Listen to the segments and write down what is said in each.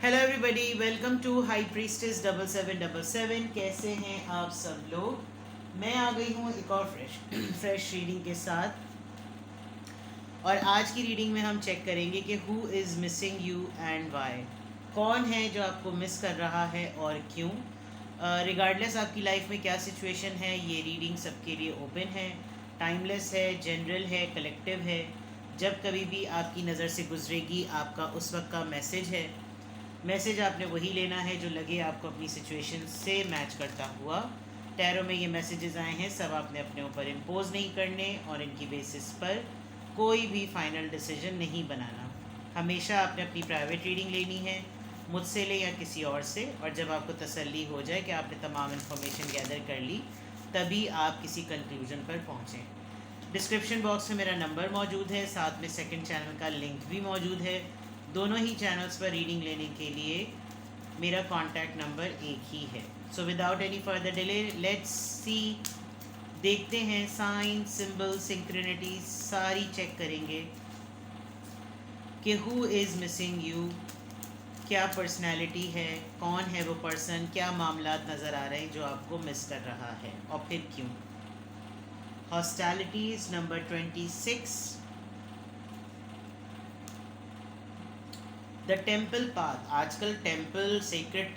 Hello everybody, welcome to high priestess 7777। कैसे हैं आप सब लोग। मैं आ गई हूँ एक और फ्रेश रीडिंग के साथ। और आज की रीडिंग में हम चेक करेंगे कि who is missing you and why. कौन है जो आपको मिस कर रहा है और क्यों। रिगार्डलेस आपकी लाइफ में क्या सिचुएशन है, ये रीडिंग सबके लिए ओपन है, टाइमलेस है, जनरल है, कलेक्टिव है। जब कभी भी आपकी नज़र से गुजरेगी आपका उस वक्त का मैसेज है। मैसेज आपने वही लेना है जो लगे आपको अपनी सिचुएशन से मैच करता हुआ। टैरो में ये मैसेजेस आए हैं, सब आपने अपने ऊपर इम्पोज नहीं करने और इनकी बेसिस पर कोई भी फाइनल डिसीजन नहीं बनाना। हमेशा आपने अपनी प्राइवेट रीडिंग लेनी है, मुझसे ले या किसी और से, और जब आपको तसल्ली हो जाए कि आपने तमाम इन्फॉर्मेशन गैदर कर ली तभी आप किसी कंक्लूजन पर पहुँचें। डिस्क्रिप्शन बॉक्स में मेरा नंबर मौजूद है, साथ में सेकंड चैनल का लिंक भी मौजूद है। दोनों ही चैनल्स पर रीडिंग लेने के लिए मेरा कॉन्टैक्ट नंबर एक ही है। So without any further delay let's see. देखते हैं साइन, सिंबल, सिंक्रोनिटी सारी चेक करेंगे कि हु इज़ मिसिंग यू। क्या पर्सनैलिटी है, कौन है वो पर्सन, क्या मामला नज़र आ रहे हैं जो आपको मिस कर रहा है और फिर क्यों। Hostilities number 26। The temple path. आजकल temple, sacred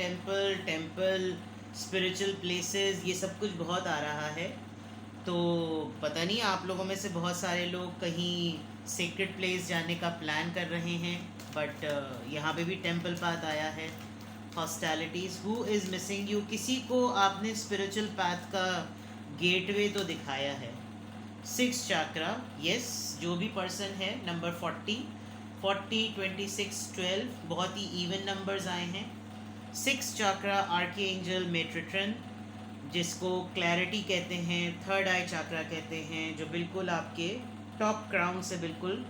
temple, spiritual places, ये सब कुछ बहुत आ रहा है। तो पता नहीं आप लोगों में से बहुत सारे लोग कहीं सेक्रेट प्लेस जाने का प्लान कर रहे हैं, बट यहाँ पे भी टेम्पल पाथ आया है। हॉस्टैलिटीज़, हु इज़ मिसिंग यू। किसी को आपने स्पिरिचुअल पाथ का गेटवे तो दिखाया है। 6 चाक्रा, यस, जो भी पर्सन है। नंबर 40, 26, 12 बहुत ही इवन नंबर्स आए हैं। 6 चाक्रा, आर्की एंजल मेट्रिट्रन, जिसको क्लैरिटी कहते हैं, थर्ड आई चाक्रा कहते हैं, जो बिल्कुल आपके टॉप क्राउन से बिल्कुल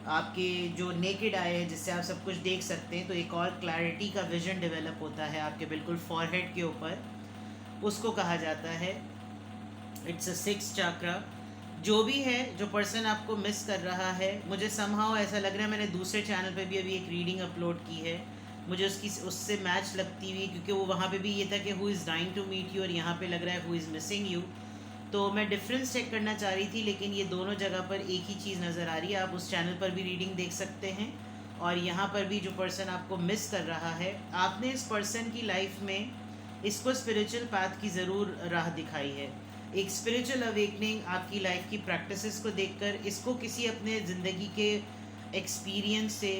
आपके जो नेकेड आई है जिससे आप सब कुछ देख सकते हैं, तो एक और क्लैरिटी का विजन डेवलप होता है आपके बिल्कुल फॉरहेड के ऊपर, उसको कहा जाता है इट्स अ 6 चाक्रा। जो भी है, जो पर्सन आपको मिस कर रहा है, मुझे समहाउ ऐसा लग रहा है, मैंने दूसरे चैनल पे भी अभी एक रीडिंग अपलोड की है, मुझे उससे मैच लगती हुई, क्योंकि वो वहाँ पे भी ये था कि who is dying to meet you, और यहाँ पे लग रहा है हु इज़ मिसिंग यू। तो मैं डिफरेंस चेक करना चाह रही थी, लेकिन ये दोनों जगह पर एक ही चीज़ नज़र आ रही है। आप उस चैनल पर भी रीडिंग देख सकते हैं, और यहाँ पर भी जो पर्सन आपको मिस कर रहा है, आपने इस पर्सन की लाइफ में इसको स्पिरिचुअल पाथ की ज़रूर राह दिखाई है। एक स्पिरिचुअल अवेकनिंग आपकी लाइफ की प्रैक्टिसेस को देखकर, इसको किसी अपने ज़िंदगी के एक्सपीरियंस से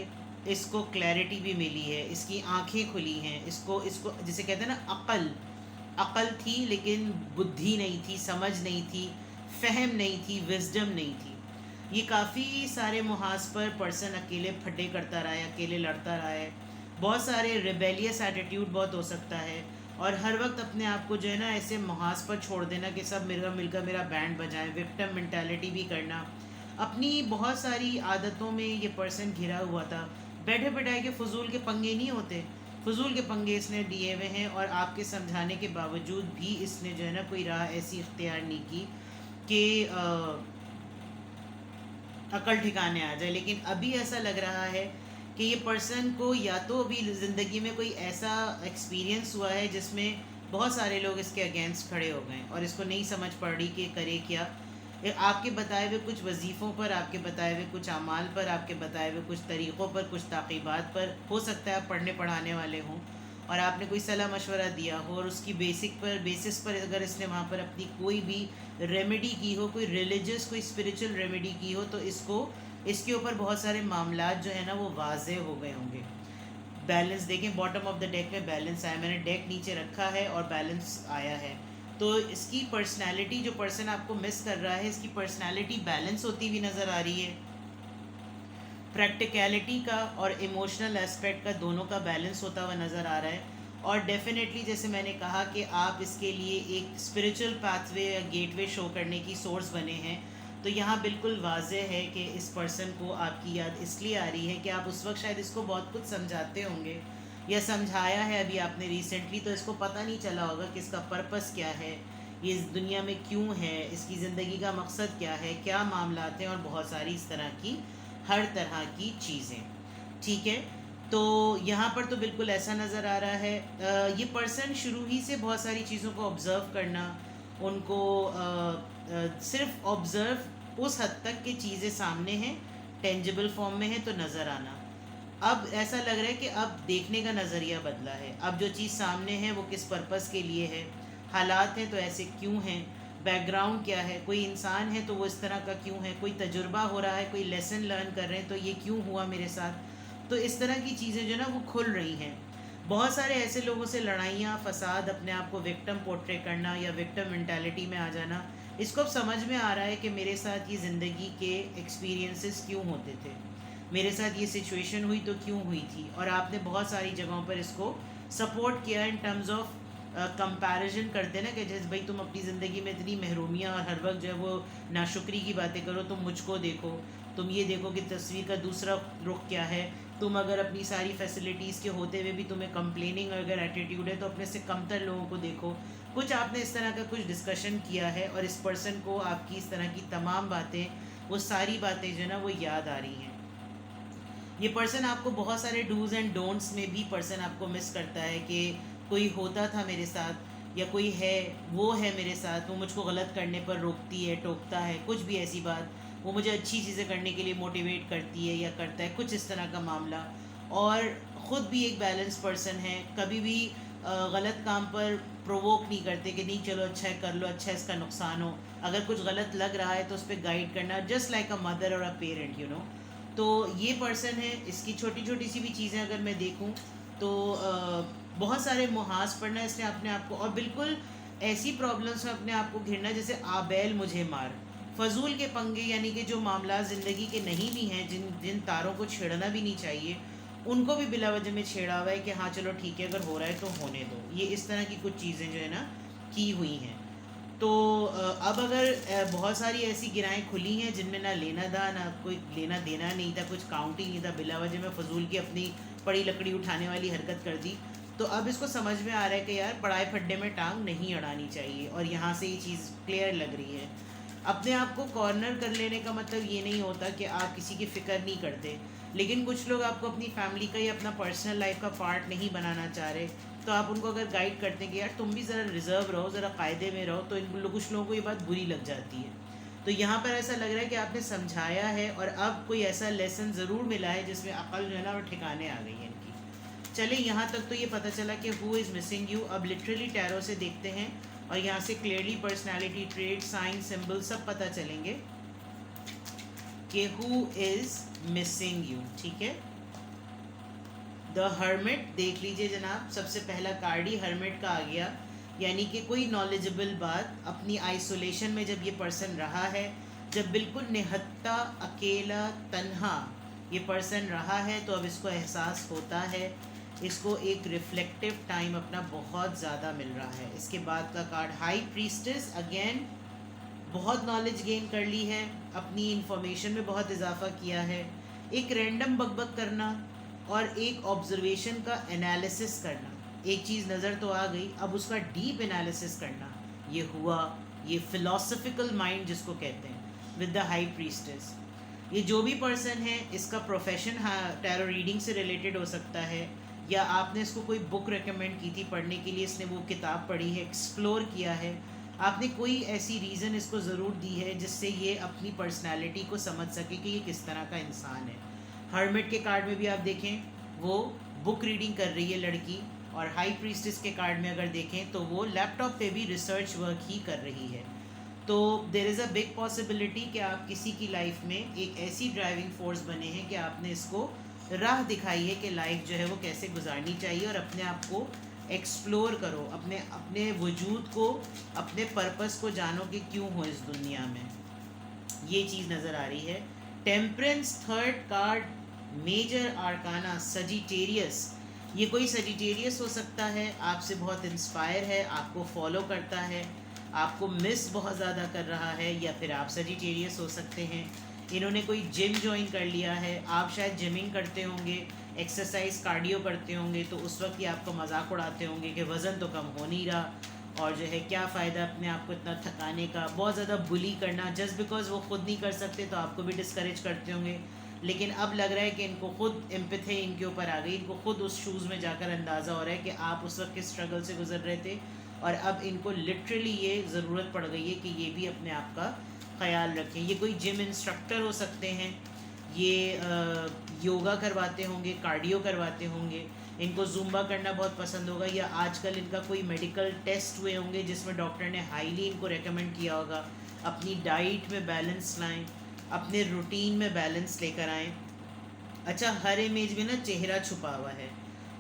इसको क्लैरिटी भी मिली है, इसकी आंखें खुली हैं, इसको इसको जिसे कहते हैं ना, अकल थी लेकिन बुद्धि नहीं थी, समझ नहीं थी, फहम नहीं थी, विजडम नहीं थी। ये काफ़ी सारे मुहाज पर पर्सन अकेले फटे करता रहा है, अकेले लड़ता रहा है, बहुत सारे रिबेलियस एटीट्यूड बहुत हो सकता है, और हर वक्त अपने आप को जो है ना ऐसे मुहाज पर छोड़ देना कि सब मिलकर मेरा बैंड बजाएं, विक्टिम मेंटालिटी भी करना। अपनी बहुत सारी आदतों में ये पर्सन घिरा हुआ था। बैठे बैठाए के फजूल के पंगे नहीं होते, फजूल के पंगे इसने लिए हुए हैं, और आपके समझाने के बावजूद भी इसने जो है ना कोई राह ऐसी इख्तियार नहीं की कि अकल ठिकाने आ जाए। लेकिन अभी ऐसा लग रहा है कि ये पर्सन को या तो अभी ज़िंदगी में कोई ऐसा एक्सपीरियंस हुआ है जिसमें बहुत सारे लोग इसके अगेंस्ट खड़े हो गए, और इसको नहीं समझ पड़ रही कि करे क्या। आपके बताए हुए कुछ वजीफ़ों पर, आपके बताए हुए कुछ अमाल पर, आपके बताए हुए कुछ तरीक़ों पर, कुछ ताक़ीबात पर, हो सकता है आप पढ़ने पढ़ाने वाले हों और आपने कोई सलाह मशवरा दिया हो, और उसकी बेसिस पर अगर इसने वहाँ पर अपनी कोई भी रेमेडी की हो, कोई रिलीजियस कोई स्पिरिचुअल रेमेडी की हो, तो इसके ऊपर बहुत सारे मामला जो है ना वो वाजे हो गए होंगे। बैलेंस देखें, बॉटम ऑफ द डेक में बैलेंस आया, मैंने डेक नीचे रखा है और बैलेंस आया है। तो इसकी पर्सनैलिटी, जो पर्सन आपको मिस कर रहा है, इसकी पर्सनैलिटी बैलेंस होती हुई नज़र आ रही है। प्रैक्टिकलिटी का और इमोशनल एस्पेक्ट का, दोनों का बैलेंस होता हुआ नज़र आ रहा है। और डेफिनेटली जैसे मैंने कहा कि आप इसके लिए एक स्पिरिचुअल पाथवे या गेटवे शो करने की सोर्स बने हैं, तो यहाँ बिल्कुल वाज़े है कि इस पर्सन को आपकी याद इसलिए आ रही है कि आप उस वक्त शायद इसको बहुत कुछ समझाते होंगे या समझाया है अभी आपने रिसेंटली, तो इसको पता नहीं चला होगा कि इसका पर्पस क्या है, ये इस दुनिया में क्यों है, इसकी ज़िंदगी का मकसद क्या है, क्या मामलात हैं, और बहुत सारी इस तरह की हर तरह की चीज़ें। ठीक है, तो यहाँ पर तो बिल्कुल ऐसा नज़र आ रहा है। ये पर्सन शुरू ही से बहुत सारी चीज़ों को ऑब्ज़र्व करना, उनको सिर्फ ऑब्ज़र्व उस हद तक कि चीज़ें सामने हैं, टेंजिबल फॉर्म में है तो नज़र आना। अब ऐसा लग रहा है कि अब देखने का नज़रिया बदला है। अब जो चीज़ सामने है वो किस पर्पस के लिए है, हालात हैं तो ऐसे क्यों हैं, बैकग्राउंड क्या है, कोई इंसान है तो वो इस तरह का क्यों है, कोई तजुर्बा हो रहा है, कोई लेसन लर्न कर रहे हैं तो ये क्यों हुआ मेरे साथ। तो इस तरह की चीज़ें जो ना वो खुल रही हैं। बहुत सारे ऐसे लोगों से लड़ाइयाँ, फसाद, अपने आप को विक्टिम पोर्ट्रे करना या विक्टिम मेंटालिटी में आ जाना, इसको अब समझ में आ रहा है कि मेरे साथ ये ज़िंदगी के एक्सपीरियंसेस क्यों होते थे, मेरे साथ ये सिचुएशन हुई तो क्यों हुई थी। और आपने बहुत सारी जगहों पर इसको सपोर्ट किया इन टर्म्स ऑफ कंपैरिजन करते हैं ना, कि जैसे भाई तुम अपनी ज़िंदगी में इतनी महरूमियाँ और हर वक्त जो है वो नाशुक्री की बातें करो, तुम मुझको देखो, तुम ये देखो कि तस्वीर का दूसरा रुख क्या है। तुम अगर अपनी सारी फैसिलिटीज़ के होते हुए भी तुम्हें कंप्लेनिंग अगर एटीट्यूड है तो अपने से कमतर लोगों को देखो। कुछ आपने इस तरह का कुछ डिस्कशन किया है और इस पर्सन को आपकी इस तरह की तमाम बातें, वो सारी बातें जो है ना वो याद आ रही हैं। ये पर्सन आपको बहुत सारे डूज़ एंड डोंट्स में भी पर्सन आपको मिस करता है कि कोई होता था मेरे साथ या कोई है, वो है मेरे साथ, वो मुझको गलत करने पर रोकती है, टोकता है, कुछ भी ऐसी बात, वो मुझे अच्छी चीज़ें करने के लिए मोटिवेट करती है या करता है, कुछ इस तरह का मामला। और ख़ुद भी एक बैलेंस पर्सन है, कभी भी गलत काम पर प्रोवोक नहीं करते कि नहीं चलो अच्छा है कर लो, अच्छा है इसका नुकसान हो। अगर कुछ गलत लग रहा है तो उस पर गाइड करना, जस्ट लाइक अ मदर और अ पेरेंट यू नो। तो ये पर्सन है, इसकी छोटी छोटी सी भी चीज़ें अगर मैं देखूं तो बहुत सारे मुहाज पढ़ना इसने अपने आप को, और बिल्कुल ऐसी प्रॉब्लम्स में अपने आप को घिरना जैसे आबैल मुझे मार, फजूल के पंगे, यानी कि जो मामला ज़िंदगी के नहीं भी हैं, जिन जिन तारों को छेड़ना भी नहीं चाहिए, उनको भी बिला वजह में छेड़ा हुआ है कि हाँ चलो ठीक है, अगर हो रहा है तो होने दो। ये इस तरह की कुछ चीज़ें जो है ना की हुई हैं। तो अब अगर बहुत सारी ऐसी गिराएँ खुली हैं जिनमें ना लेना था, ना कोई लेना देना नहीं था, कुछ काउंट ही नहीं था, बिला वजह में फजूल की अपनी पड़ी लकड़ी उठाने वाली हरकत कर दी। तो अब इसको समझ में आ रहा है कि यार पढ़ाई फड्डे में टांग नहीं अड़ानी चाहिए, और यहाँ से ये चीज़ क्लियर लग रही है। अपने आप को कॉर्नर कर लेने का मतलब ये नहीं होता कि आप किसी की फ़िक्र नहीं करते, लेकिन कुछ लोग आपको अपनी फैमिली का या अपना पर्सनल लाइफ का पार्ट नहीं बनाना चाह रहे, तो आप उनको अगर गाइड करते हैं कि यार तुम भी ज़रा रिज़र्व रहो, ज़रा कायदे में रहो, तो कुछ लोगों को ये बात बुरी लग जाती है। तो यहाँ पर ऐसा लग रहा है कि आपने समझाया है और अब कोई ऐसा लेसन ज़रूर मिला है जिसमें अक्ल जो है ना वो ठिकाने आ गई है इनकी। चले यहाँ तक तो ये पता चला कि हु इज़ मिसिंग यू। अब लिटरली टैरो से देखते हैं और यहाँ से clearly personality trait, sign, symbol सब पता चलेंगे कि हु इज़ मिसिंग यू। ठीक है, द हर्मिट देख लीजिए जनाब, सबसे पहला कार्ड ही हर्मिट का आ गया, यानी कि कोई नॉलेजेबल बात। अपनी आइसोलेशन में जब ये पर्सन रहा है, जब बिल्कुल निहत्ता, अकेला, तन्हा ये पर्सन रहा है, तो अब इसको एहसास होता है, इसको एक रिफ्लेक्टिव टाइम अपना बहुत ज़्यादा मिल रहा है। इसके बाद का कार्ड हाई प्रीस्टेस, अगेन बहुत नॉलेज गेन कर ली है, अपनी इंफॉर्मेशन में बहुत इजाफा किया है, एक रैंडम बकबक करना और एक ऑब्जर्वेशन का एनालिसिस करना। एक चीज़ नज़र तो आ गई, अब उसका डीप एनालिसिस करना, ये हुआ, ये फिलोसफिकल माइंड जिसको कहते हैं विद द हाई प्रीस्टेस। ये जो भी पर्सन है, इसका प्रोफेशन टैरो रीडिंग से रिलेटेड हो सकता है, या आपने इसको कोई बुक रेकमेंड की थी पढ़ने के लिए, इसने वो किताब पढ़ी है, एक्सप्लोर किया है, आपने कोई ऐसी रीज़न इसको ज़रूर दी है जिससे ये अपनी पर्सनैलिटी को समझ सके कि ये किस तरह का इंसान है। हर्मिट के कार्ड में भी आप देखें वो बुक रीडिंग कर रही है लड़की, और हाई प्रीस्टेस के कार्ड में अगर देखें तो वो लैपटॉप पे भी रिसर्च वर्क ही कर रही है। तो there is a big possibility कि आप किसी की लाइफ में एक ऐसी ड्राइविंग फोर्स बने हैं कि आपने इसको राह दिखाई है कि लाइफ जो है वो कैसे गुजारनी चाहिए, और अपने आप को एक्सप्लोर करो, अपने अपने वजूद को, अपने पर्पस को जानो कि क्यों हो इस दुनिया में। ये चीज़ नज़र आ रही है। Temperance third card, major arcana, Sagittarius. ये कोई सजिटेरियस हो सकता है, आपसे बहुत इंस्पायर है, आपको फॉलो करता है, आपको मिस बहुत ज़्यादा कर रहा है, या फिर आप सजिटेरियस हो सकते हैं। इन्होंने कोई जिम ज्वाइन कर लिया है, आप शायद जिमिंग करते होंगे, एक्सरसाइज कार्डियो करते होंगे, तो उस वक्त ही आपको मजाक उड़ाते होंगे कि वज़न तो कम हो नहीं रहा, और जो है क्या फ़ायदा अपने आप को इतना थकाने का। बहुत ज़्यादा बुली करना, जस्ट बिकॉज वो ख़ुद नहीं कर सकते तो आपको भी डिस्करेज करते होंगे। लेकिन अब लग रहा है कि इनको खुद एम्पैथी इनके ऊपर आ गई, इनको खुद उस शूज़ में जाकर अंदाज़ा हो रहा है कि आप उस वक्त किस स्ट्रगल से गुजर रहे थे, और अब इनको लिटरली ये ज़रूरत पड़ गई है कि ये भी अपने आप का ख्याल रखें। ये कोई जिम इंस्ट्रक्टर हो सकते हैं, ये योगा करवाते होंगे, कार्डियो करवाते होंगे, इनको जुम्बा करना बहुत पसंद होगा, या आजकल इनका कोई मेडिकल टेस्ट हुए होंगे जिसमें डॉक्टर ने हाईली इनको रेकमेंड किया होगा अपनी डाइट में बैलेंस लाएं, अपने रूटीन में बैलेंस लेकर आएँ। अच्छा, हर इमेज में ना चेहरा छुपा हुआ है,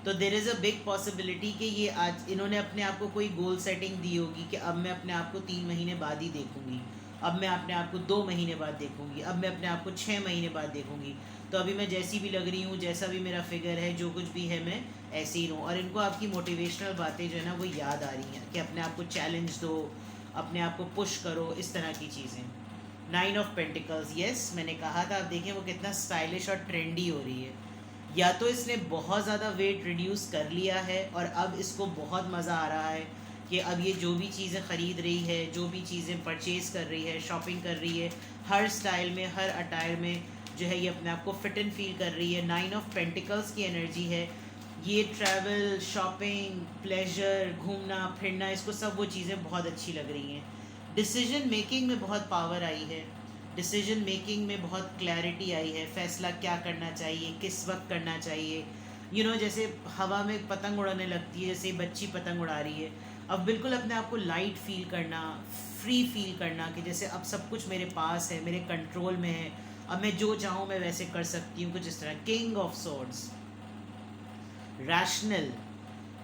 तो there is a big possibility कि ये आज इन्होंने अपने आप को कोई गोल सेटिंग दी होगी कि अब मैं अपने आप को 3 महीने बाद ही देखूंगी, अब मैं अपने आप को 2 महीने बाद देखूंगी, अब मैं अपने आप को 6 महीने बाद देखूंगी। तो अभी मैं जैसी भी लग रही हूँ, जैसा भी मेरा फिगर है, जो कुछ भी है, मैं ऐसे ही रहूँ। और इनको आपकी मोटिवेशनल बातें जो है ना वो याद आ रही हैं कि अपने आप को चैलेंज दो, अपने आप को पुश करो, इस तरह की चीज़ें। 9 ऑफ पेंटिकल्स, यस, मैंने कहा था। आप देखें वो कितना स्टाइलिश और ट्रेंडी हो रही है। या तो इसने बहुत ज़्यादा वेट रिड्यूस कर लिया है और अब इसको बहुत मज़ा आ रहा है कि अब ये जो भी चीज़ें ख़रीद रही है, जो भी चीज़ें परचेज़ कर रही है, शॉपिंग कर रही है, हर स्टाइल में, हर अटायर में जो है ये अपने आप को फिट एंड फील कर रही है। 9 ऑफ पेंटिकल्स की एनर्जी है। ये ट्रैवल, शॉपिंग, प्लेजर, घूमना फिरना, इसको सब वो चीज़ें बहुत अच्छी लग रही हैं। डिसीजन मेकिंग में बहुत पावर आई है, डिसीजन मेकिंग में बहुत क्लैरिटी आई है, फ़ैसला क्या करना चाहिए, किस वक्त करना चाहिए। जैसे हवा में पतंग उड़ाने लगती है, जैसे बच्ची पतंग उड़ा रही है, अब बिल्कुल अपने आप को लाइट फील करना, फ्री फील करना कि जैसे अब सब कुछ मेरे पास है, मेरे कंट्रोल में है, अब मैं जो चाहूँ मैं वैसे कर सकती हूँ, कुछ इस तरह। King of swords, rational,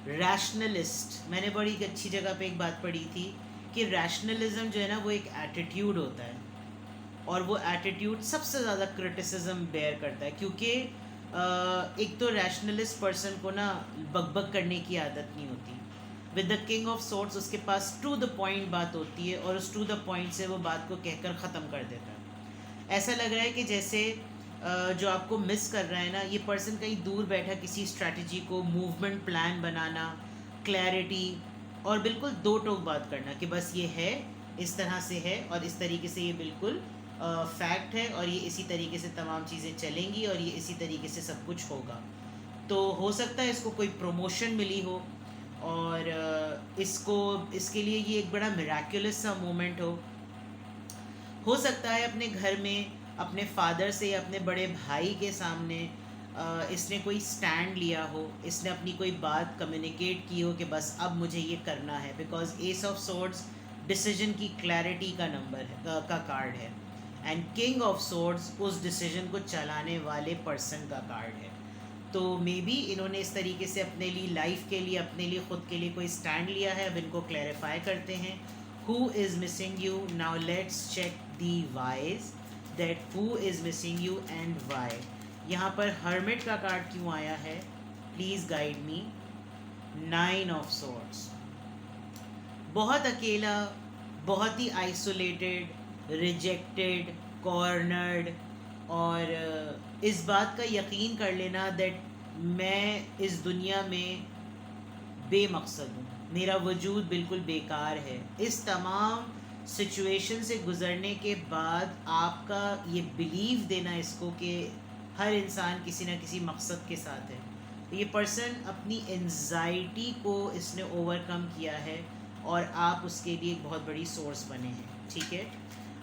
rationalist. मैंने बड़ी एक अच्छी जगह पे एक बात पढ़ी थी कि रैशनलिज्म जो है ना वो एक एटीट्यूड होता है, और वो एटीट्यूड सबसे ज़्यादा क्रिटिसिज्म बेयर करता है, क्योंकि एक तो रैशनलिस्ट पर्सन को ना बकबक करने की आदत नहीं होती। With the king of swords उसके पास टू द पॉइंट बात होती है, और उस टू द पॉइंट से वो बात को कहकर ख़त्म कर देता है। ऐसा लग रहा है कि जैसे जो आपको मिस कर रहा है ना, ये पर्सन कहीं दूर बैठा किसी स्ट्रैटेजी को, मूवमेंट प्लान बनाना, क्लैरिटी, और बिल्कुल दो टोक बात करना कि बस ये है, इस तरह से है, और इस तरीके से ये बिल्कुल फैक्ट है, और ये इसी तरीके से तमाम चीज़ें चलेंगी, और ये इसी तरीके से सब कुछ होगा। तो हो सकता है इसको कोई प्रमोशन मिली और इसको इसके लिए ये एक बड़ा मिराक्युलस सा मोमेंट हो सकता है अपने घर में अपने फादर से या अपने बड़े भाई के सामने इसने कोई स्टैंड लिया हो, इसने अपनी कोई बात कम्युनिकेट की हो कि बस अब मुझे ये करना है, because S of swords decision की क्लैरिटी का नंबर है, का कार्ड है, एंड किंग ऑफ सोर्ड्स उस डिसीजन को चलाने वाले पर्सन का कार्ड है। तो मे बी इन्होंने इस तरीके से अपने लिए, लाइफ के लिए, अपने लिए, ख़ुद के लिए कोई स्टैंड लिया है। अब इनको क्लैरिफाई करते हैं, who is missing you. Now let's check the whys that who is missing you and why. यहाँ पर हर्मिट का कार्ड क्यों आया है, please guide me. 9 of swords, बहुत अकेला, बहुत ही आइसोलेटेड, रिजेक्टेड, कॉर्नर्ड, और इस बात का यकीन कर लेना दैट मैं इस दुनिया में बेमकसद हूँ, मेरा वजूद बिल्कुल बेकार है। इस तमाम सिचुएशन से गुज़रने के बाद आपका ये बिलीव देना इसको कि हर इंसान किसी न किसी मकसद के साथ है, तो ये पर्सन अपनी एंजाइटी को इसने ओवरकम किया है, और आप उसके लिए एक बहुत बड़ी सोर्स बने हैं। ठीक है,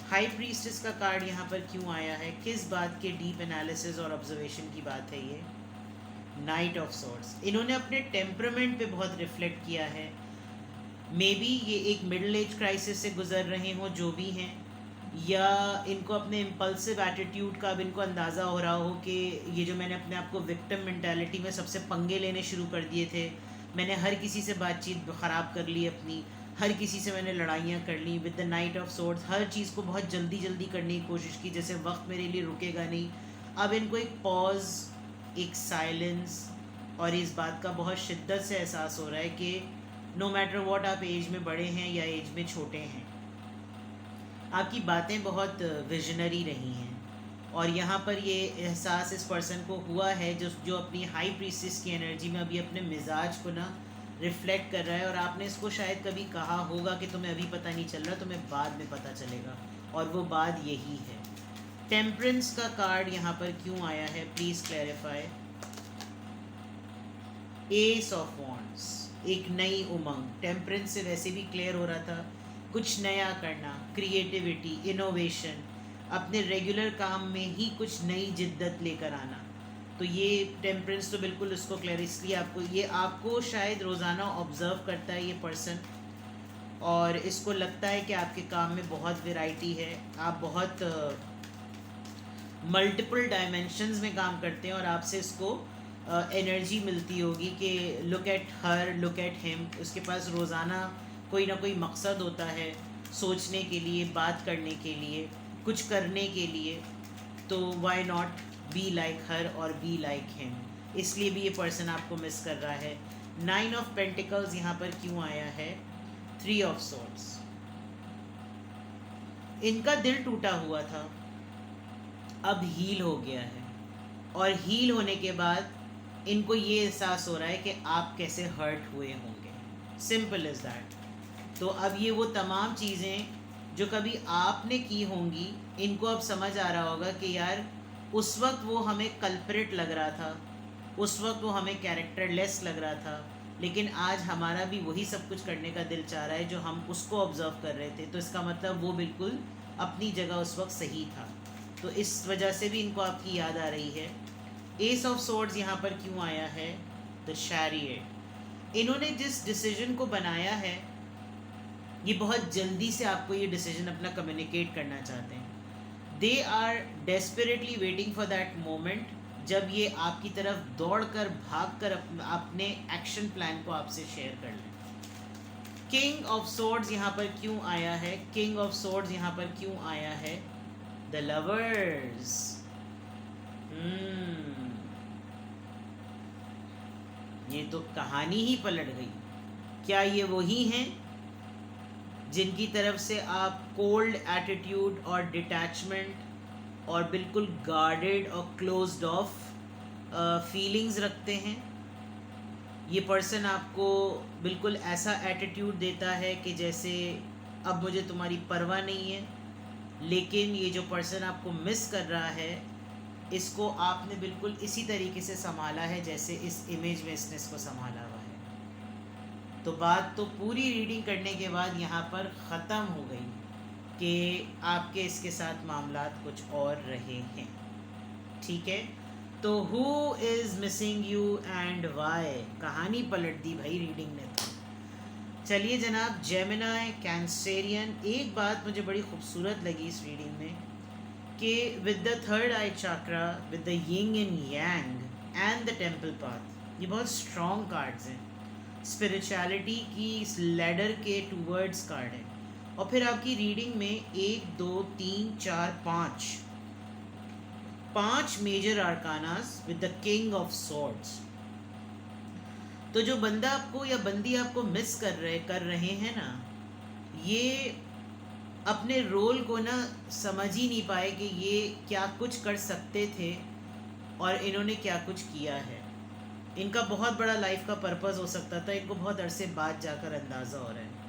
हाई प्रीस्टेस का कार्ड यहाँ पर क्यों आया है, किस बात के डीप एनालिसिस और ऑब्जर्वेशन की बात है ये। नाइट ऑफ सोर्ड्स, इन्होंने अपने टेम्परामेंट पे बहुत रिफ्लेक्ट किया है। मे बी ये एक मिडिल एज क्राइसिस से गुजर रहे हों, जो भी हैं, या इनको अपने इम्पल्सिव एटीट्यूड का अब इनको अंदाज़ा हो रहा हो कि ये जो मैंने अपने आप को विक्टिम मेंटालिटी में सबसे पंगे लेने शुरू कर दिए थे, मैंने हर किसी से बातचीत ख़राब कर ली अपनी, हर किसी से मैंने लड़ाइयाँ कर ली। With the knight of swords हर चीज़ को बहुत जल्दी जल्दी करने की कोशिश की, जैसे वक्त मेरे लिए रुकेगा नहीं। अब इनको एक पॉज, एक साइलेंस, और इस बात का बहुत शिद्दत से एहसास हो रहा है कि नो मैटर वॉट, आप एज में बड़े हैं या एज में छोटे हैं, आपकी बातें बहुत विजनरी रही हैं, और यहाँ पर ये एहसास इस पर्सन को हुआ है जो अपनी हाई प्रीस्टेस की एनर्जी में अभी अपने मिजाज को ना रिफ्लेक्ट कर रहा है। और आपने इसको शायद कभी कहा होगा कि तुम्हें अभी पता नहीं चल रहा, तुम्हें बाद में पता चलेगा, और वो बात यही है। टेम्परेंस का कार्ड यहाँ पर क्यों आया है, please clarify. S of wands, एक नई उमंग। टेम्परेंस से वैसे भी क्लियर हो रहा था कुछ नया करना, क्रिएटिविटी, इनोवेशन, अपने रेगुलर काम में ही कुछ नई जिद्दत लेकर आना। तो ये टेम्परेंस तो बिल्कुल उसको क्लियर, इसलिए आपको ये आपको शायद रोज़ाना ऑब्जर्व करता है ये पर्सन, और इसको लगता है कि आपके काम में बहुत वैरायटी है, आप बहुत मल्टीपल डायमेंशंस में काम करते हैं, और आपसे इसको एनर्जी मिलती होगी कि look at her, look at him. उसके पास रोज़ाना कोई ना कोई मकसद होता है सोचने के लिए, बात करने के लिए, कुछ करने के लिए। तो वाई नॉट बी लाइक हर और बी लाइक हिम। इसलिए भी ये पर्सन आपको मिस कर रहा है। 9 ऑफ पेंटिकल्स यहाँ पर क्यों आया है, 3 ऑफ सॉर्ड्स। इनका दिल टूटा हुआ था, अब हील हो गया है, और हील होने के बाद इनको ये एहसास हो रहा है कि आप कैसे हर्ट हुए होंगे। Simple is that. तो अब ये वो तमाम चीज़ें जो कभी आपने की होंगी, इनको अब समझ आ रहा होगा कि यार उस वक्त वो हमें कल्प्रिट लग रहा था, उस वक्त वो हमें कैरेक्टरलेस लग रहा था, लेकिन आज हमारा भी वही सब कुछ करने का दिल चाह रहा है जो हम उसको ऑब्जर्व कर रहे थे। तो इसका मतलब वो बिल्कुल अपनी जगह उस वक्त सही था। तो इस वजह से भी इनको आपकी याद आ रही है। एस ऑफ सोर्ड्स यहाँ पर क्यों आया है, द चैरियट। इन्होंने जिस डिसीजन को बनाया है, ये बहुत जल्दी से आपको ये डिसीजन अपना कम्युनिकेट करना चाहते हैं। They are desperately waiting for that moment, जब ये आपकी तरफ दौड़कर भागकर अपने एक्शन प्लान को आपसे शेयर कर लें। किंग ऑफ सोर्ड्स यहाँ पर क्यों आया है, किंग ऑफ सोर्ड्स यहाँ पर क्यों आया है, द लवर्स। ये तो कहानी ही पलट गई। क्या ये वही हैं जिनकी तरफ से आप कोल्ड एटीट्यूड और डिटैचमेंट और बिल्कुल गार्डेड और क्लोज्ड ऑफ फीलिंग्स रखते हैं? ये पर्सन आपको बिल्कुल ऐसा एटीट्यूड देता है कि जैसे अब मुझे तुम्हारी परवाह नहीं है, लेकिन ये जो पर्सन आपको मिस कर रहा है, इसको आपने बिल्कुल इसी तरीके से संभाला है जैसे इस इमेज में इसने इसको संभाला हुआ है। तो बात तो पूरी रीडिंग करने के बाद यहाँ पर ख़त्म हो गई कि आपके इसके साथ मामलात कुछ और रहे हैं। ठीक है, तो who is missing you and why, कहानी पलट दी भाई रीडिंग ने तो। चलिए जनाब, जेमिनाई, कैंसेरियन, एक बात मुझे बड़ी खूबसूरत लगी इस रीडिंग में कि with the third I chakra, with the yin and yang and the temple path, ये बहुत स्ट्रॉन्ग कार्ड्स हैं। स्पिरिचुअलिटी की इस लैडर के टूवर्ड्स कार्ड है। और फिर आपकी रीडिंग में 1 2 3 4 5 major arcanas with the king of swords. तो जो बंदा आपको या बंदी आपको मिस कर रहे हैं ना, ये अपने रोल को ना समझ ही नहीं पाए कि ये क्या कुछ कर सकते थे और इन्होंने क्या कुछ किया है। इनका बहुत बड़ा लाइफ का पर्पस हो सकता था, इनको बहुत अरसे बाद जाकर अंदाज़ा हो रहा है।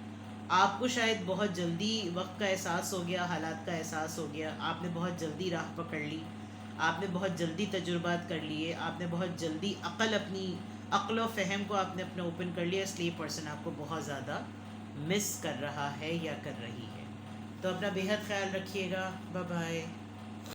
आपको शायद बहुत जल्दी वक्त का एहसास हो गया, हालात का एहसास हो गया, आपने बहुत जल्दी राह पकड़ ली, आपने बहुत जल्दी तजुर्बात कर लिए, आपने बहुत जल्दी अपनी अक्ल व फ़हम को आपने अपने ओपन कर लिया, इसलिए पर्सन आपको बहुत ज़्यादा मिस कर रहा है या कर रही है। तो अपना बेहद ख्याल रखिएगा। Bye bye.